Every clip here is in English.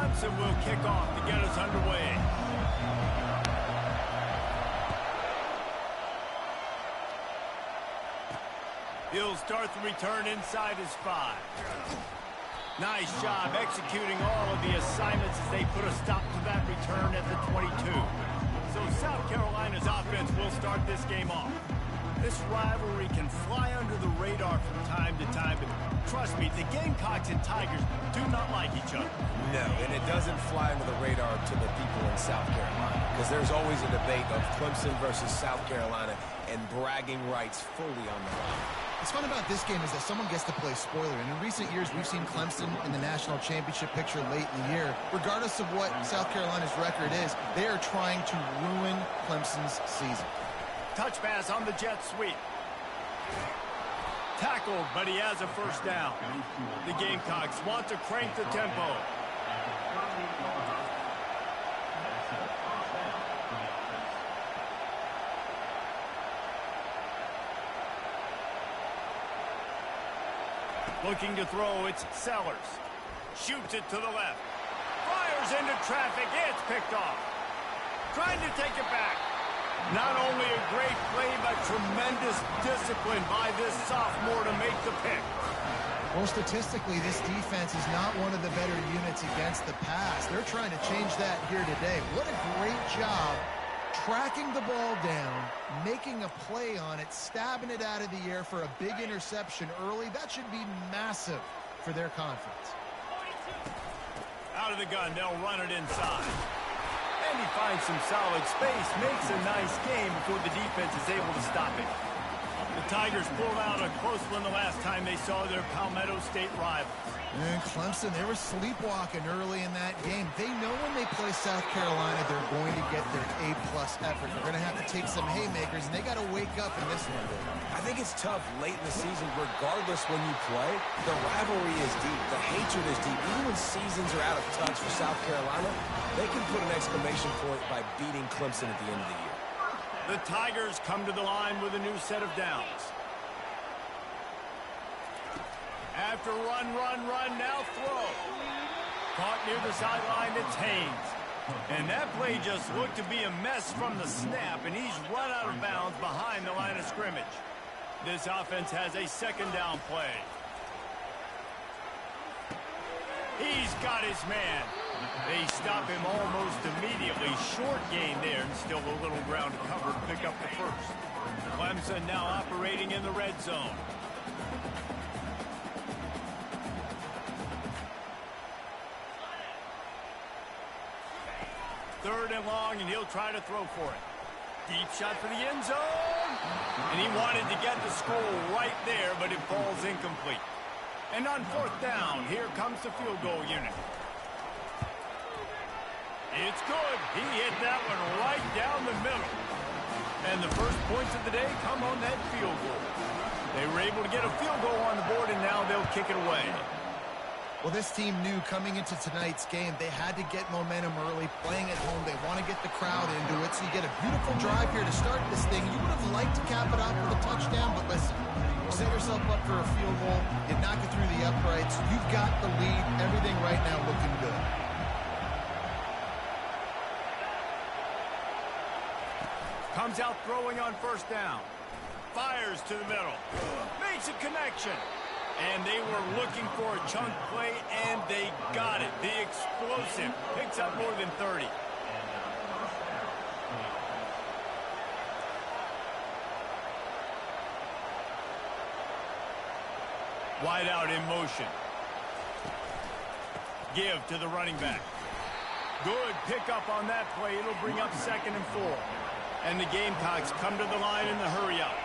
Clemson will kick off to get us underway. He'll start the return inside his 5. Nice job executing all of the assignments as they put a stop to that return at the 22. So South Carolina's offense will start this game off. This rivalry can fly under the radar from time to time, but trust me, the Gamecocks and Tigers do not like each other. No, and it doesn't fly under the radar to the people in South Carolina, because there's always a debate of Clemson versus South Carolina and bragging rights fully on the line. What's fun about this game is that someone gets to play spoiler. And in recent years, we've seen Clemson in the national championship picture late in the year. Regardless of what South Carolina's record is, they are trying to ruin Clemson's season. Touch pass on the jet sweep. Tackled, but he has a first down. The Gamecocks want to crank the tempo. Looking to throw, it's Sellers. Shoots it to the left. Fires into traffic. It's picked off. Trying to take it back. Not only a great play, but tremendous discipline by this sophomore to make the pick. Well, statistically, this defense is not one of the better units against the pass. They're trying to change that here today. What a great job tracking the ball down, making a play on it, stabbing it out of the air for a big interception early. That should be massive for their confidence. Out of the gun, they'll run it inside. And he finds some solid space, makes a nice game before the defense is able to stop it. The Tigers pulled out a close one the last time they saw their Palmetto State rivals. And Clemson, they were sleepwalking early in that game. They know when they play South Carolina, they're going to get their A-plus effort. They're going to have to take some haymakers, and they got to wake up in this one. I think it's tough late in the season, regardless when you play. The rivalry is deep. The hatred is deep. Even when seasons are out of touch for South Carolina, they can put an exclamation point by beating Clemson at the end of the year. The Tigers come to the line with a new set of downs. After run, now throw. Caught near the sideline, it's Haynes. And that play just looked to be a mess from the snap, and he's run out of bounds behind the line of scrimmage. This offense has a second down play. He's got his man. They stop him almost immediately. Short gain there, and still a little ground to cover to pick up the first. Clemson now operating in the red zone. Third and long, and he'll try to throw for it. Deep shot for the end zone. And he wanted to get the score right there, but it falls incomplete. And on fourth down, here comes the field goal unit. It's good. He hit that one right down the middle. And the first points of the day come on that field goal. They were able to get a field goal on the board, and now they'll kick it away. Well, this team knew coming into tonight's game they had to get momentum early, playing at home. They want to get the crowd into it, so you get a beautiful drive here to start this thing. You would have liked to cap it off with a touchdown, but listen, you set yourself up for a field goal, you knock it through the uprights, you've got the lead, everything right now looking good. Comes out throwing on first down. Fires to the middle. Makes a connection. And they were looking for a chunk play, and they got it. The explosive picks up more than 30. Wide out in motion. Give to the running back. Good pickup on that play. It'll bring up 2nd and 4. And the Gamecocks come to the line in the hurry-up.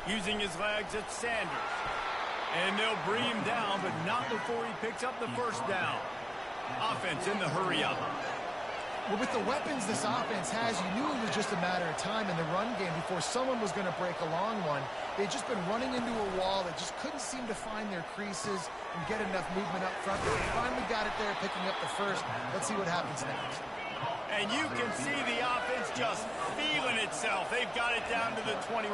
Using his legs, it's Sanders. And they'll bring him down, but not before he picks up the first down. Offense in the hurry-up. Well, with the weapons this offense has, you knew it was just a matter of time in the run game before someone was going to break a long one. They'd just been running into a wall. They just couldn't seem to find their creases and get enough movement up front. But they finally got it there, picking up the first. Let's see what happens next. And you can see the offense just feeling itself. They've got it down to the 21.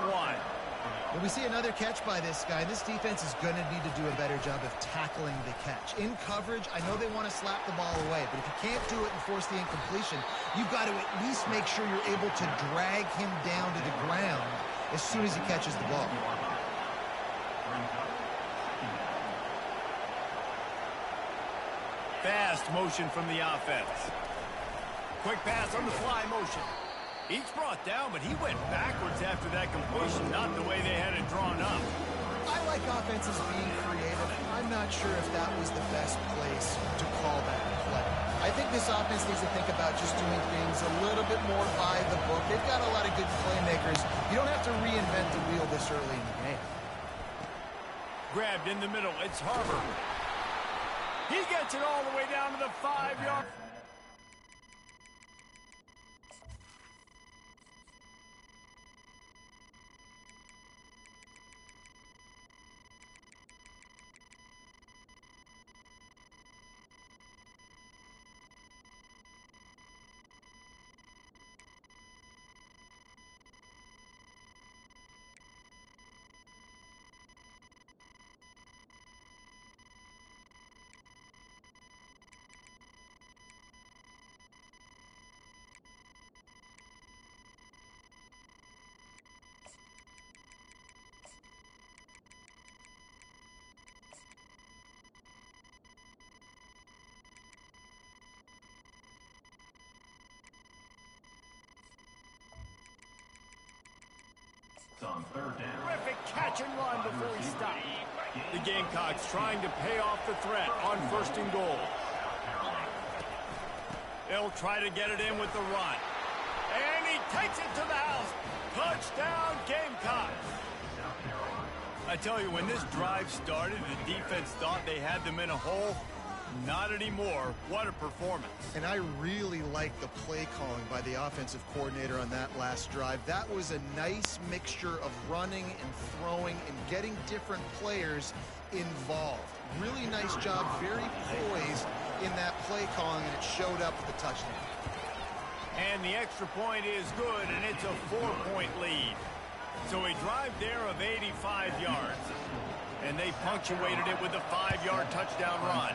Well, we see another catch by this guy. This defense is going to need to do a better job of tackling the catch. In coverage, I know they want to slap the ball away, but if you can't do it and force the incompletion, you've got to at least make sure you're able to drag him down to the ground as soon as he catches the ball. Fast motion from the offense. Quick pass on the fly motion. He's brought down, but he went backwards after that completion, not the way they had it drawn up. I like offenses being creative. I'm not sure if that was the best place to call that play. I think this offense needs to think about just doing things a little bit more by the book. They've got a lot of good playmakers. You don't have to reinvent the wheel this early in the game. Grabbed in the middle. It's Harbor. He gets it all the way down to the 5-yard. On third down. Terrific catch and run before he stopped. The Gamecocks trying to pay off the threat on 1st and goal. They'll try to get it in with the run. And he takes it to the house. Touchdown, Gamecocks. I tell you, when this drive started, the defense thought they had them in a hole. Not anymore. What a performance. And I really like the play calling by the offensive coordinator on that last drive. That was a nice mixture of running and throwing and getting different players involved. Really nice job, very poised in that play calling, and it showed up with the touchdown. And the extra point is good, and it's a 4-point lead. So a drive there of 85 yards. And they punctuated it with a 5-yard touchdown run.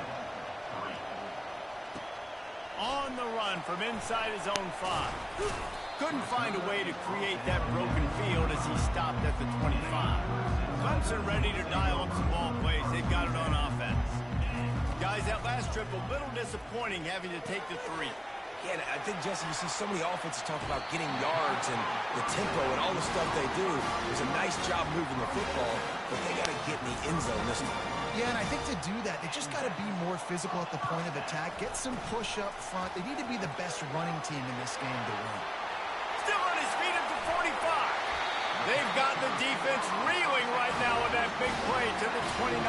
On the run from inside his own 5. Couldn't find a way to create that broken field as he stopped at the 25. Clemson ready to dial up some ball plays. They've got it on offense. Guys, that last trip a little disappointing having to take the 3. Yeah, I think, Jesse, you see so many offenses talk about getting yards and the tempo and all the stuff they do. It was a nice job moving the football, but they got to get in the end zone this time. Yeah, and I think to do that, they just got to be more physical at the point of attack, get some push up front. They need to be the best running team in this game to win. Still on his feet at the 45. They've got the defense reeling right now with that big play to the 29.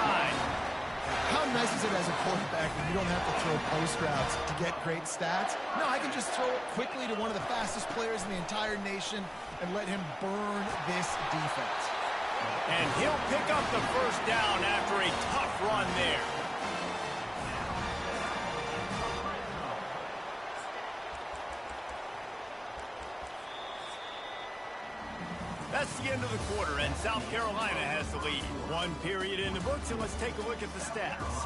How nice is it as a quarterback when you don't have to throw post routes to get great stats? No, I can just throw it quickly to one of the fastest players in the entire nation and let him burn this defense. And he'll pick up the 1st down after a tough run there. That's the end of the quarter, and South Carolina has the lead. 1 period in the books, and let's take a look at the stats.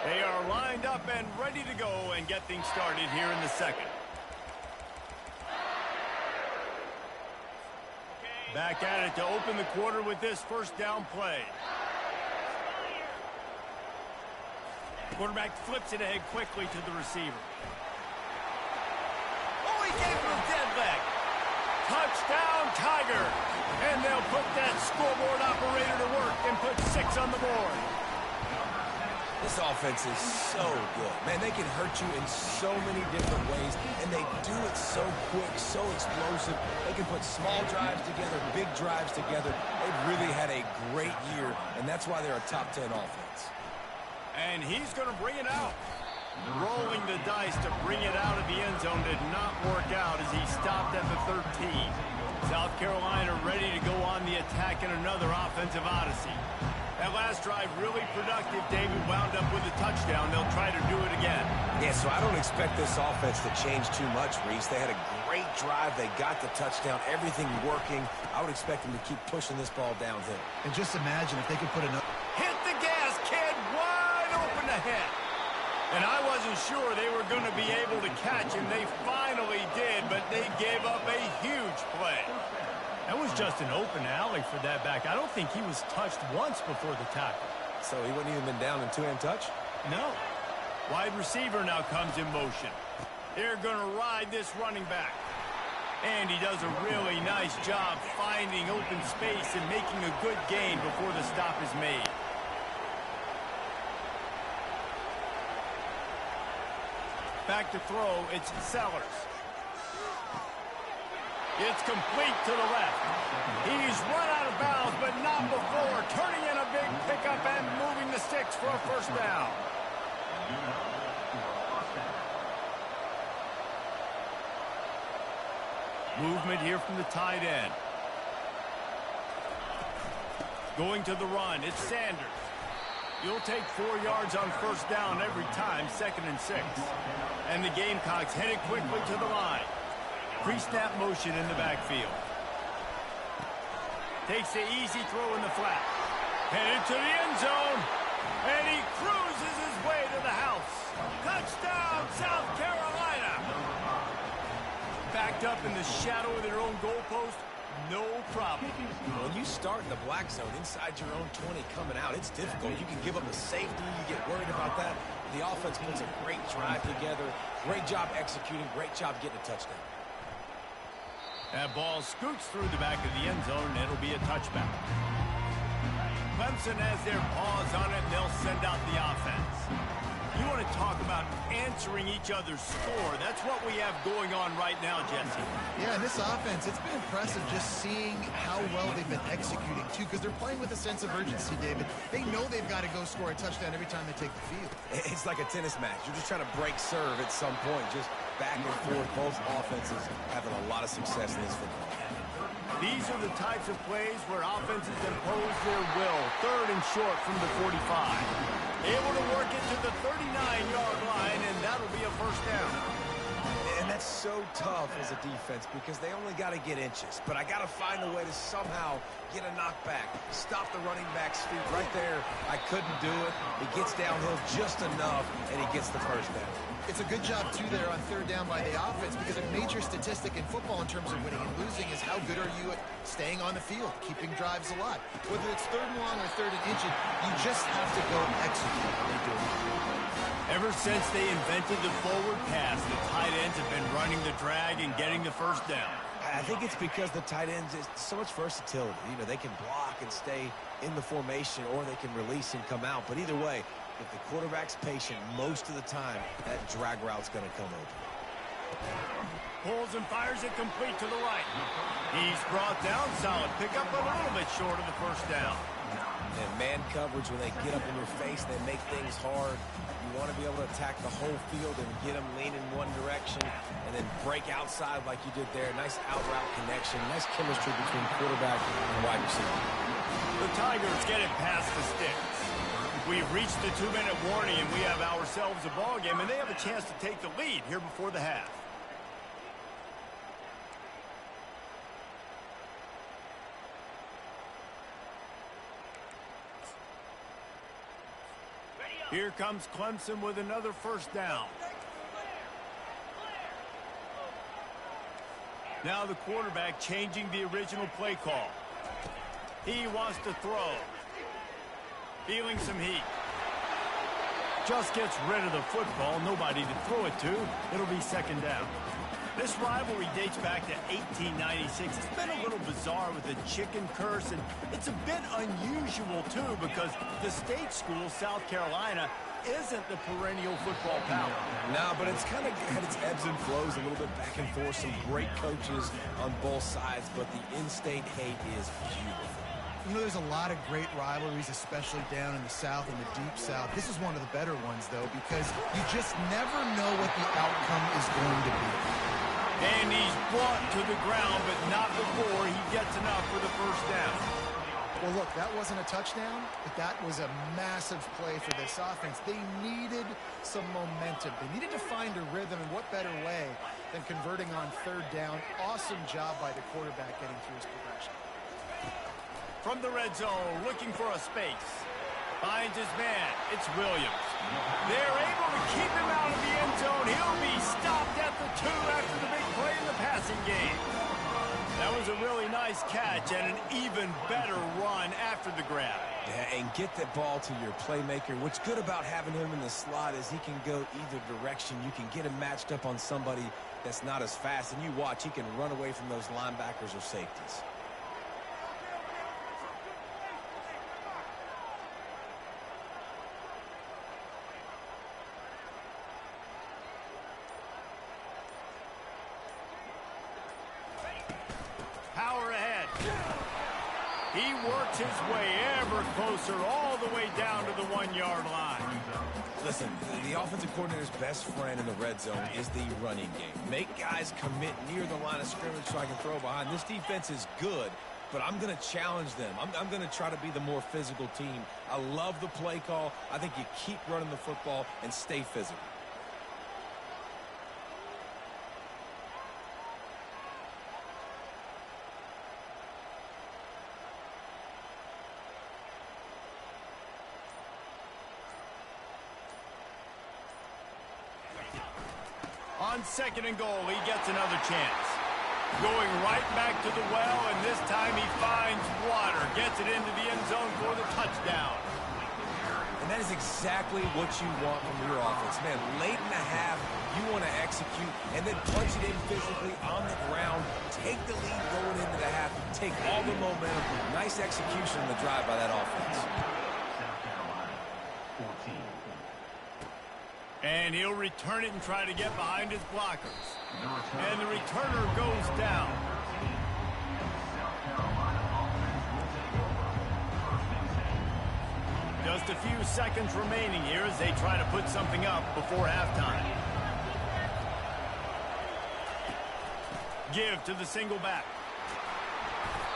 They are lined up and ready to go and get things started here in the 2nd. Back at it to open the quarter with this 1st down play. Quarterback flips it ahead quickly to the receiver. Oh, he gave him a dead leg. Touchdown, Tiger. And they'll put that scoreboard operator to work and put 6 on the board. This offense is so good. Man, they can hurt you in so many different ways, and they do it so quick, so explosive. They can put small drives together, big drives together. They've really had a great year, and that's why they're a top 10 offense. And he's going to bring it out. Rolling the dice to bring it out of the end zone did not work out as he stopped at the 13. South Carolina ready to go on the attack in another offensive odyssey. That last drive really productive. David wound up with a touchdown. They'll try Yeah, so I don't expect this offense to change too much, Reese. They had a great drive. They got the touchdown, everything working. I would expect them to keep pushing this ball downhill. And just imagine if they could put another... Hit the gas, kid, wide open ahead. And I wasn't sure they were going to be able to catch him. They finally did, but they gave up a huge play. That was just an open alley for that back. I don't think he was touched once before the tackle. So he wouldn't even been down in two-hand touch? No. Wide receiver now comes in motion. They're going to ride this running back. And he does a really nice job finding open space and making a good gain before the stop is made. Back to throw, it's Sellers. It's complete to the left. He's run out of bounds, but not before. Turning in a big pickup and moving the sticks for a first down. Movement here from the tight end. Going to the run, it's Sanders. You'll take 4 yards on first down every time, 2nd and 6. And the Gamecocks headed quickly to the line. Pre-snap motion in the backfield. Takes the easy throw in the flat. Headed to the end zone. And he cruises his way to the house. Touchdown, South Carolina. Backed up in the shadow of their own goalpost. No problem. When you start in the black zone inside your own 20 coming out, it's difficult. You can give up a safety. You get worried about that. The offense puts a great drive together. Great job executing. Great job getting a touchdown. That ball scoots through the back of the end zone, and it'll be a touchback. Clemson has their paws on it, and they'll send out the offense. You want to talk about answering each other's score. That's what we have going on right now, Jesse. Yeah, and this offense, it's been impressive just seeing how well they've been executing, too, because they're playing with a sense of urgency, David. They know they've got to go score a touchdown every time they take the field. It's like a tennis match. You're just trying to break serve at some point, just back and forth. Both offenses having a lot of success in this football. These are the types of plays where offenses impose their will. 3rd and short from the 45. Able to work it to the 39-yard line, and that'll be a first down. And that's so tough as a defense because they only got to get inches. But I got to find a way to somehow get a knockback, stop the running back's feet right there. I couldn't do it. He gets downhill just enough, and he gets the first down. It's a good job, too, there on 3rd down by the offense because a major statistic in football in terms of winning and losing is how good are you at staying on the field, keeping drives alive. Whether it's 3rd and long or 3rd and inches, you just have to go execute. They do it. Ever since they invented the forward pass, the tight ends have been running the drag and getting the first down. I think it's because the tight ends is so much versatility. You know, they can block and stay in the formation, or they can release and come out. But either way, if the quarterback's patient most of the time, that drag route's going to come open. Pulls and fires it complete to the right. He's brought down solid. Pick up a little bit short of the first down. And man coverage, when they get up in your face, they make things hard. You want to be able to attack the whole field and get them leaning one direction and then break outside like you did there. Nice out-route connection. Nice chemistry between quarterback and wide receiver. The Tigers get it past the sticks. We've reached the 2-minute warning, and we have ourselves a ball game, and they have a chance to take the lead here before the half. Here comes Clemson with another first down. Now the quarterback changing the original play call. He wants to throw. Feeling some heat. Just gets rid of the football. Nobody to throw it to. It'll be 2nd down. This rivalry dates back to 1896. It's been a little bizarre with the chicken curse, and it's a bit unusual, too, because the state school, South Carolina, isn't the perennial football power. No, but it's kind of had its ebbs and flows, a little bit back and forth, some great coaches on both sides, but the in-state hate is beautiful. You know, there's a lot of great rivalries, especially down in the South and the Deep South. This is one of the better ones, though, because you just never know what the outcome is going to be. And he's brought to the ground, but not before he gets enough for the first down. Well, look, that wasn't a touchdown, but that was a massive play for this offense. They needed some momentum. They needed to find a rhythm, and what better way than converting on third down. Awesome job by the quarterback getting through his progression. From the red zone, looking for a space. Finds his man. It's Williams. They're able to keep him out of the end zone. He'll be stopped at the 2 after the big play in the passing game. That was a really nice catch and an even better run after the grab. Yeah, and get that ball to your playmaker. What's good about having him in the slot is he can go either direction. You can get him matched up on somebody that's not as fast, and you watch, he can run away from those linebackers or safeties. Power ahead. He works his way ever closer all the way down to the 1-yard line. Listen, the offensive coordinator's best friend in the red zone is the running game. Make guys commit near the line of scrimmage so I can throw behind. This defense is good, but I'm going to challenge them. I'm going to try to be the more physical team. I love the play call. I think you keep running the football and stay physical. On 2nd and goal, he gets another chance. Going right back to the well, and this time he finds water. Gets it into the end zone for the touchdown. And that is exactly what you want from your offense. Man, late in the half, you want to execute and then punch it in physically on the ground. Take the lead going into the half. Take all the momentum. Nice execution in the drive by that offense. South Carolina, 14. And he'll return it and try to get behind his blockers. And the returner goes down. Just a few seconds remaining here as they try to put something up before halftime. Give to the single back.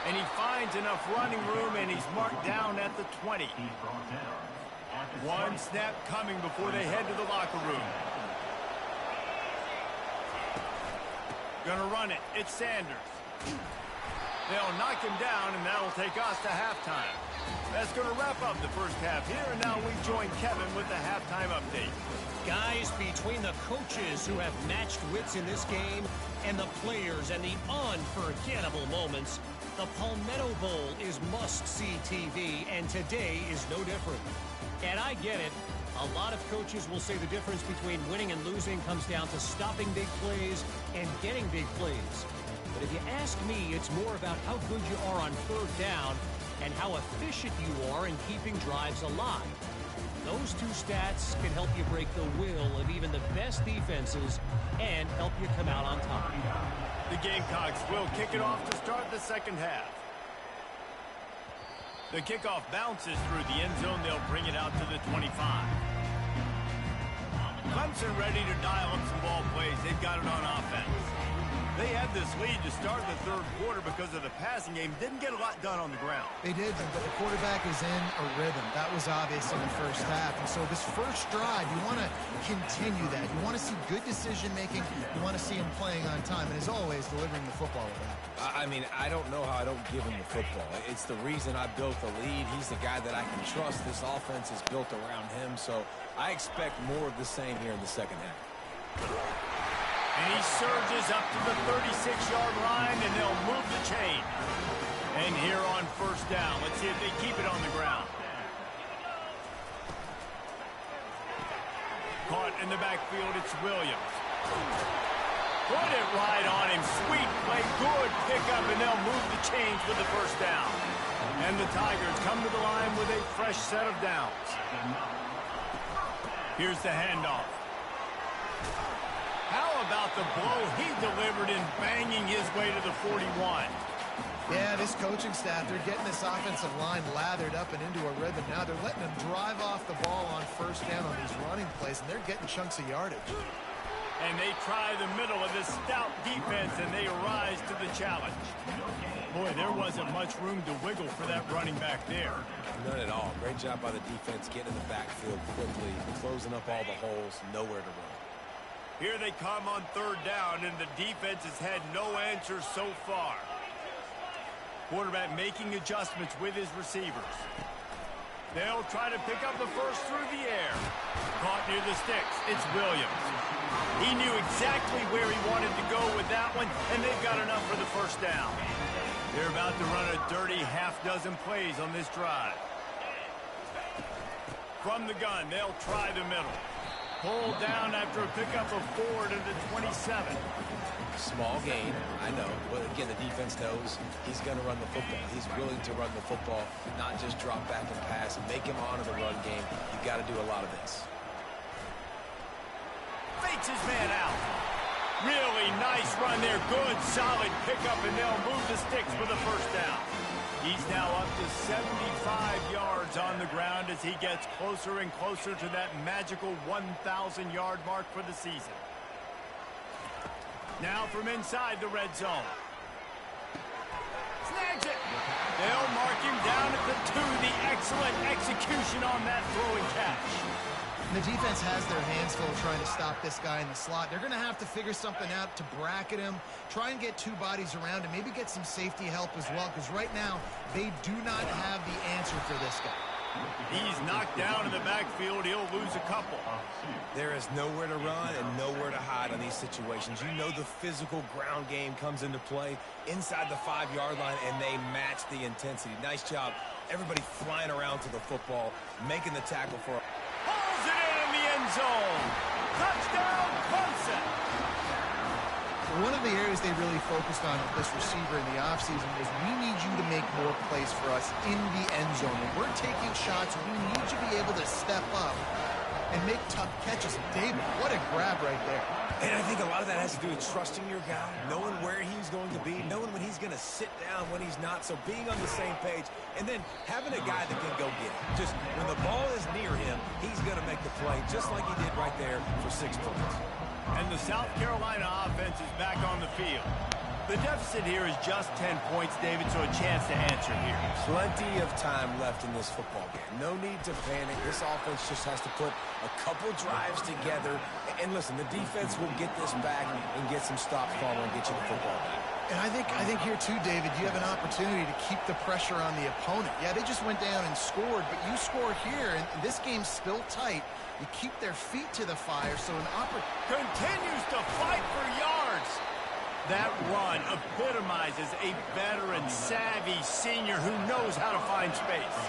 And he finds enough running room, and he's marked down at the 20. One snap coming before they head to the locker room. Gonna run it. It's Sanders. They'll knock him down, and that'll take us to halftime. That's going to wrap up the first half here, and now we join Kevin with the halftime update. Guys, between the coaches who have matched wits in this game and the players and the unforgettable moments, the Palmetto Bowl is must-see TV, and today is no different. And I get it. A lot of coaches will say the difference between winning and losing comes down to stopping big plays and getting big plays. But if you ask me, it's more about how good you are on third down and how efficient you are in keeping drives alive. Those two stats can help you break the will of even the best defenses and help you come out on top. The Gamecocks will kick it off to start the second half. The kickoff bounces through the end zone. They'll bring it out to the 25. Clemson ready to dial up some ball plays. They've got it on offense. They had this lead to start the third quarter because of the passing game. Didn't get a lot done on the ground. They did, but the quarterback is in a rhythm. That was obvious in the first half. And so this first drive, you want to continue that. You want to see good decision-making. You want to see him playing on time. And as always, delivering the football with that. I mean, I don't know how I don't give him the football. It's the reason I built the lead. He's the guy that I can trust. This offense is built around him. So I expect more of the same here in the second half. And he surges up to the 36-yard line, and they'll move the chain. And here on first down, let's see if they keep it on the ground. Caught in the backfield, it's Williams. Put it right on him. Sweet play, good pickup, and they'll move the chains with the first down. And the Tigers come to the line with a fresh set of downs. Here's the handoff. How about the blow he delivered in banging his way to the 41? Yeah, this coaching staff, they're getting this offensive line lathered up and into a rhythm. Now they're letting them drive off the ball on first down on these running plays, and they're getting chunks of yardage. And they try the middle of this stout defense, and they rise to the challenge. Boy, there wasn't much room to wiggle for that running back there. None at all. Great job by the defense getting in the backfield quickly, closing up all the holes, nowhere to run. Here they come on third down, and the defense has had no answers so far. Quarterback making adjustments with his receivers. They'll try to pick up the first through the air. Caught near the sticks. It's Williams. He knew exactly where he wanted to go with that one, and they've got enough for the first down. They're about to run a dirty half-dozen plays on this drive. From the gun, they'll try the middle. Pulled down after a pickup of 4 to the 27. Small gain, I know. But again, the defense knows he's going to run the football. He's willing to run the football, not just drop back and pass and make him honor the run game. You've got to do a lot of this. Fakes his man out. Really nice run there. Good, solid pickup, and they'll move the sticks for the first down. He's now up to 75 yards on the ground as he gets closer and closer to that magical 1,000-yard mark for the season. Now from inside the red zone. Snags it. They'll mark him down at the 2. The excellent execution on that throw and catch. The defense has their hands full trying to stop this guy in the slot. They're going to have to figure something out to bracket him, try and get 2 bodies around him, maybe get some safety help as well, because right now they do not have the answer for this guy. He's knocked down in the backfield. He'll lose a couple. There is nowhere to run and nowhere to hide on these situations. You know the physical ground game comes into play inside the 5-yard line, and they match the intensity. Nice job. Everybody flying around to the football, making the tackle for a... Pulls it in the end zone. Touchdown, Clemson. One of the areas they really focused on with this receiver in the offseason was we need you to make more plays for us in the end zone. When we're taking shots, we need you to be able to step up and make tough catches. David, what a grab right there. And I think a lot of that has to do with trusting your guy, knowing where he's going to be, knowing when he's going to sit down, when he's not. So being on the same page, and then having a guy that can go get it. Just when the ball is near him, he's going to make the play, just like he did right there for 6 points. And the South Carolina offense is back on the field. The deficit here is just 10 points, David, so a chance to answer here. Plenty of time left in this football game. No need to panic. This offense just has to put a couple drives together. And listen, the defense will get this back and get some stops following and get you the football back. And I think here too, David, you have an opportunity to keep the pressure on the opponent. Yeah, they just went down and scored, but you score here, and this game's still tight. You keep their feet to the fire, so an opportunity continues to fight for yards. That run epitomizes a veteran, savvy senior who knows how to find space.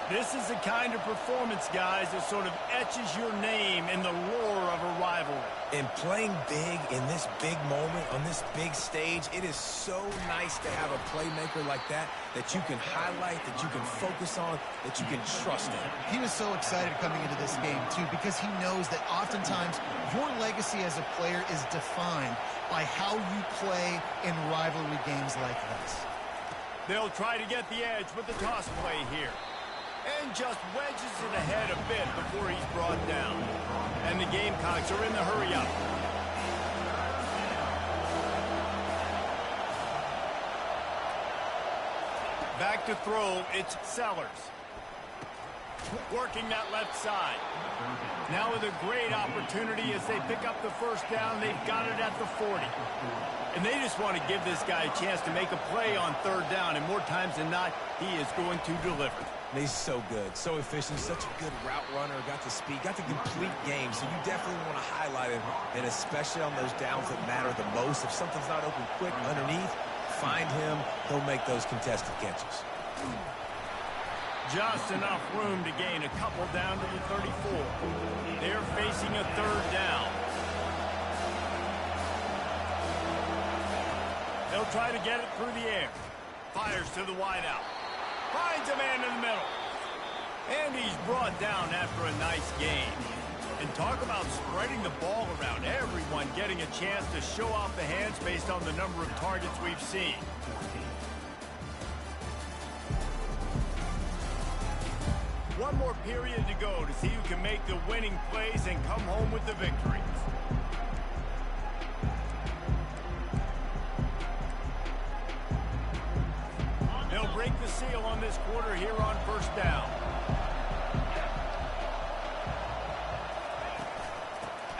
This is the kind of performance, guys, that sort of etches your name in the lore of a rivalry. And playing big in this big moment, on this big stage, it is so nice to have a playmaker like that you can highlight, that you can focus on, that you can trust in. He was so excited coming into this game, too, because he knows that oftentimes your legacy as a player is defined by how you play in rivalry games like this. They'll try to get the edge with the toss play here. And just wedges it ahead a bit before he's brought down. And the Gamecocks are in the hurry-up. Back to throw, it's Sellers. Working that left side. Now with a great opportunity as they pick up the first down. They've got it at the 40. And they just want to give this guy a chance to make a play on third down. And more times than not, he is going to deliver. He's so good, so efficient, such a good route runner, got the speed, got the complete game, so you definitely want to highlight him, and especially on those downs that matter the most. If something's not open quick underneath, find him, he'll make those contested catches. Just enough room to gain a couple down to the 34. They're facing a third down. They'll try to get it through the air. Fires to the wideout. Finds a man in the middle. And he's brought down after a nice game. And talk about spreading the ball around. Everyone getting a chance to show off the hands based on the number of targets we've seen. One more period to go to see who can make the winning plays and come home with the victory. this quarter here on first down.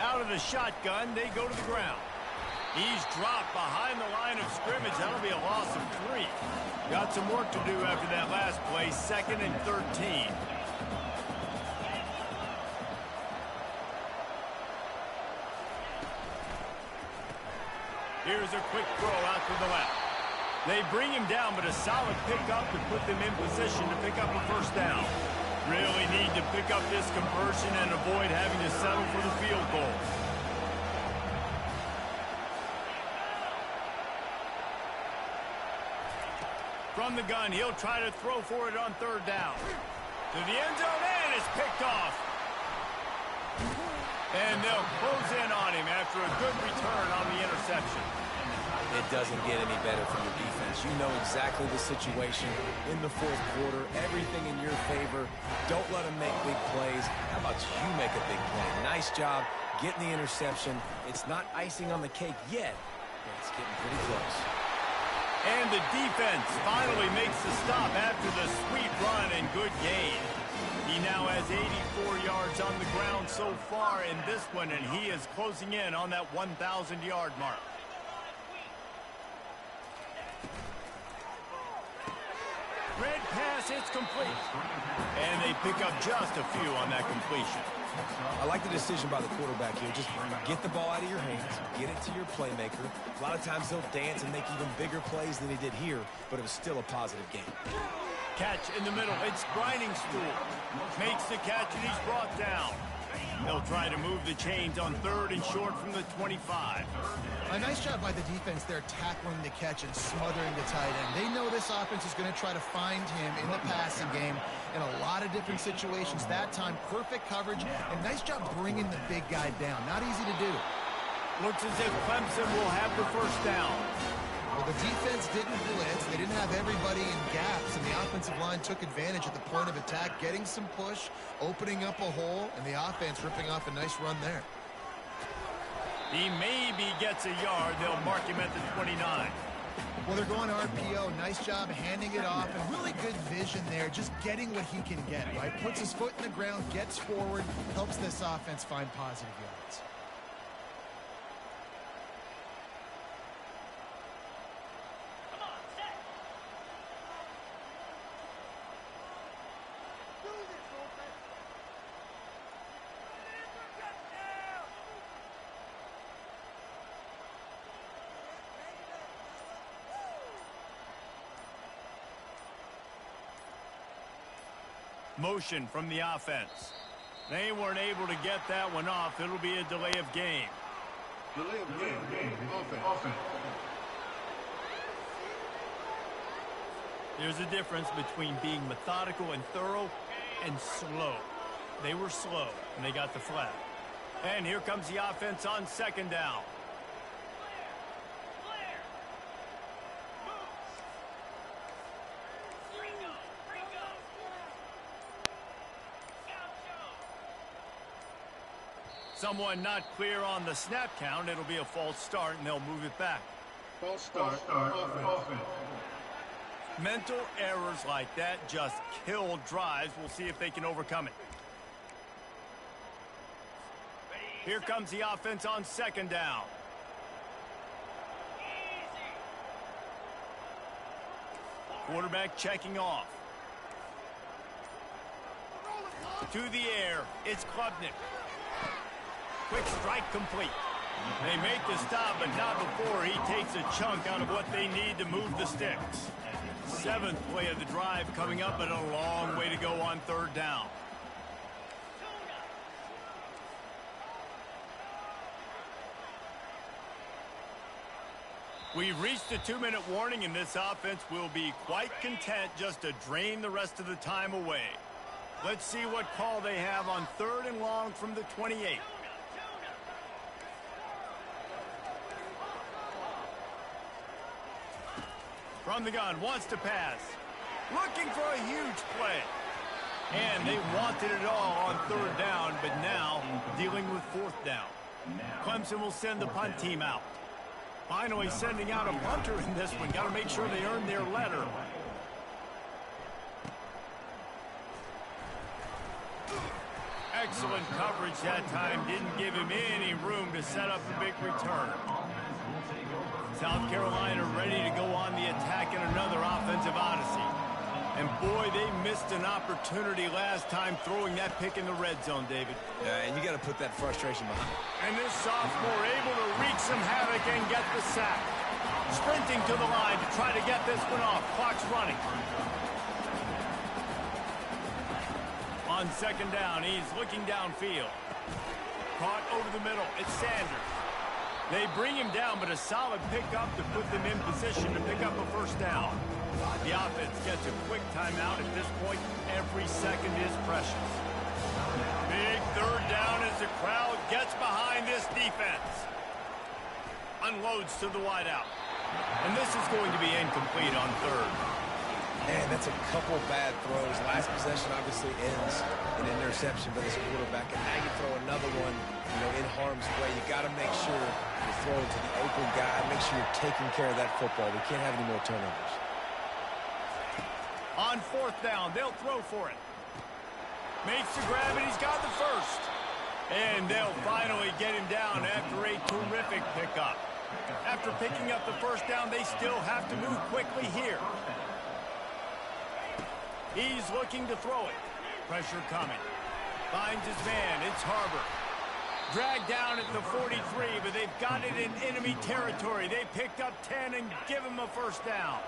Out of the shotgun, they go to the ground. He's dropped behind the line of scrimmage. That'll be a loss of 3. Got some work to do after that last play, 2nd and 13. Here's a quick throw out to the left. They bring him down, but a solid pickup to put them in position to pick up a first down. Really need to pick up this conversion and avoid having to settle for the field goal. From the gun, he'll try to throw for it on 3rd down. To the end zone, and it's picked off. And they'll close in on him after a good return on the interception. It doesn't get any better for your defense. You know exactly the situation in the 4th quarter. Everything in your favor. Don't let them make big plays. How about you make a big play? Nice job getting the interception. It's not icing on the cake yet, but it's getting pretty close. And the defense finally makes the stop after the sweet run and good gain. He now has 84 yards on the ground so far in this one, and he is closing in on that 1,000-yard mark. Red pass, it's complete. And they pick up just a few on that completion. I like the decision by the quarterback here. Just get the ball out of your hands, get it to your playmaker. A lot of times he'll dance and make even bigger plays than he did here, but it was still a positive game. Catch in the middle. It's Grinding Stool. Makes the catch, and he's brought down. They'll try to move the chains on 3rd and short from the 25. A nice job by the defense there tackling the catch and smothering the tight end. They know this offense is going to try to find him in the passing game in a lot of different situations. That time, perfect coverage, and nice job bringing the big guy down. Not easy to do. Looks as if Clemson will have the first down. Well, the defense didn't blitz. They didn't have everybody in gaps, and the offensive line took advantage at the point of attack, getting some push, opening up a hole, and the offense ripping off a nice run there. He maybe gets a yard. They'll mark him at the 29. Well, they're going RPO. Nice job handing it off, and really good vision there, just getting what he can get, right? Puts his foot in the ground, gets forward, helps this offense find positive yards. Motion from the offense. They weren't able to get that one off. It'll be a delay of game. Delay of game. Offense. There's a difference between being methodical and thorough and slow. They were slow, and they got the flag. And here comes the offense on 2nd down. Someone not clear on the snap count. It'll be a false start, and they'll move it back. False start. Offense. Mental errors like that just kill drives. We'll see if they can overcome it. Here comes the offense on 2nd down. Quarterback checking off. To the air. It's Klubnik. Quick strike complete. They make the stop, but not before he takes a chunk out of what they need to move the sticks. 7th play of the drive coming up, but a long way to go on 3rd down. We've reached the 2-minute warning, and this offense will be quite content just to drain the rest of the time away. Let's see what call they have on 3rd and long from the 28. From the gun, wants to pass. Looking for a huge play. And they wanted it all on 3rd down, but now dealing with 4th down. Clemson will send the punt team out. Finally sending out a punter in this one. Got to make sure they earn their letter. Excellent coverage that time. Didn't give him any room to set up a big return. South Carolina ready to go on the attack in another offensive odyssey. And boy, they missed an opportunity last time throwing that pick in the red zone, David. Yeah, and you got to put that frustration behind. And this sophomore able to wreak some havoc and get the sack. Sprinting to the line to try to get this one off. Clock's running. On second down, he's looking downfield. Caught over the middle. It's Sanders. They bring him down, but a solid pickup to put them in position to pick up a first down. The offense gets a quick timeout at this point. Every second is precious. Big third down as the crowd gets behind this defense. Unloads to the wideout. And this is going to be incomplete on third. Man, that's a couple bad throws. Last possession obviously ends in an interception by this quarterback. And now you throw another one, in harm's way. You got to make sure you're throwing to the open guy. Make sure you're taking care of that football. We can't have any more turnovers. On fourth down, they'll throw for it. Makes the grab, and he's got the first. And they'll finally get him down after a terrific pickup. After picking up the first down, they still have to move quickly here. He's looking to throw it. Pressure coming. Finds his man. It's Harbor. Dragged down at the 43, but they've got it in enemy territory. They picked up 10 and give him a first down.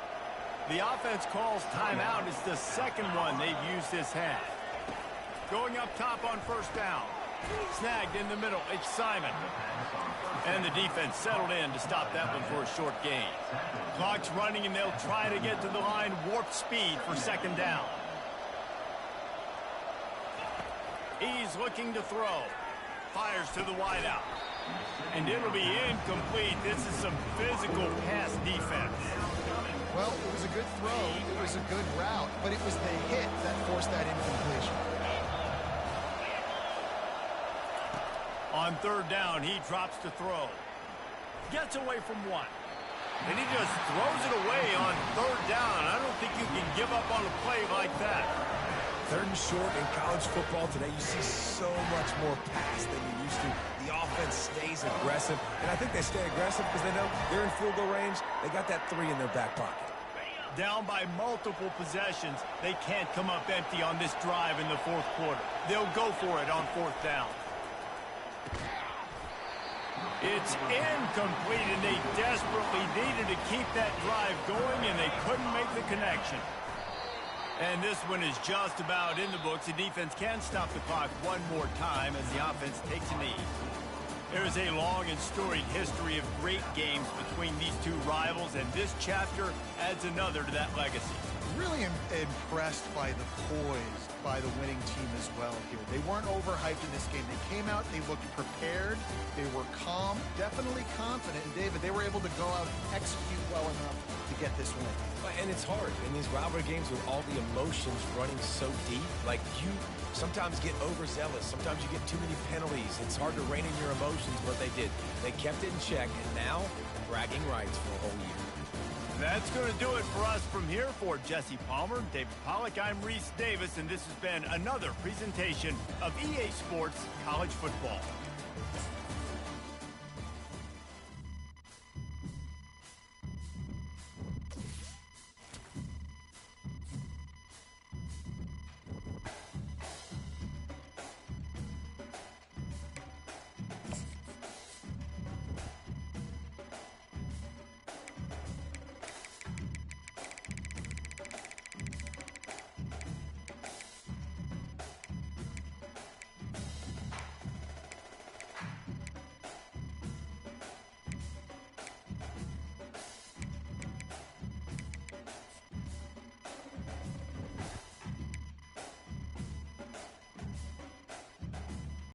The offense calls timeout. It's the second one they've used this half. Going up top on first down. Snagged in the middle. It's Simon. And the defense settled in to stop that one for a short gain. Clock's running, and they'll try to get to the line. Warp speed for second down. He's looking to throw. Fires to the wideout. And it'll be incomplete. This is some physical pass defense. Well, it was a good throw. It was a good route. But it was the hit that forced that incompletion. On third down, he drops to throw. Gets away from one. And he just throws it away on third down. I don't think you can give up on a play like that. Third and short in college football today, you see so much more pass than you used to. The offense stays aggressive, and I think they stay aggressive because they know they're in field goal range. They got that 3 in their back pocket. Down by multiple possessions, they can't come up empty on this drive in the fourth quarter. They'll go for it on fourth down. It's incomplete, and they desperately needed to keep that drive going, and they couldn't make the connection. And this one is just about in the books. The defense can stop the clock one more time as the offense takes a knee. There is a long and storied history of great games between these two rivals, and this chapter adds another to that legacy. Really impressed by the poise by the winning team as well here. They weren't overhyped in this game. They came out, they looked prepared, they were calm, definitely confident. And David, they were able to go out and execute well enough to get this win. And it's hard in these rivalry games with all the emotions running so deep. Like, you sometimes get overzealous. Sometimes you get too many penalties. It's hard to rein in your emotions, but they did. They kept it in check, and now bragging rights for a whole year. That's going to do it for us from here. For Jesse Palmer, David Pollack, I'm Reese Davis, and this has been another presentation of EA Sports College Football.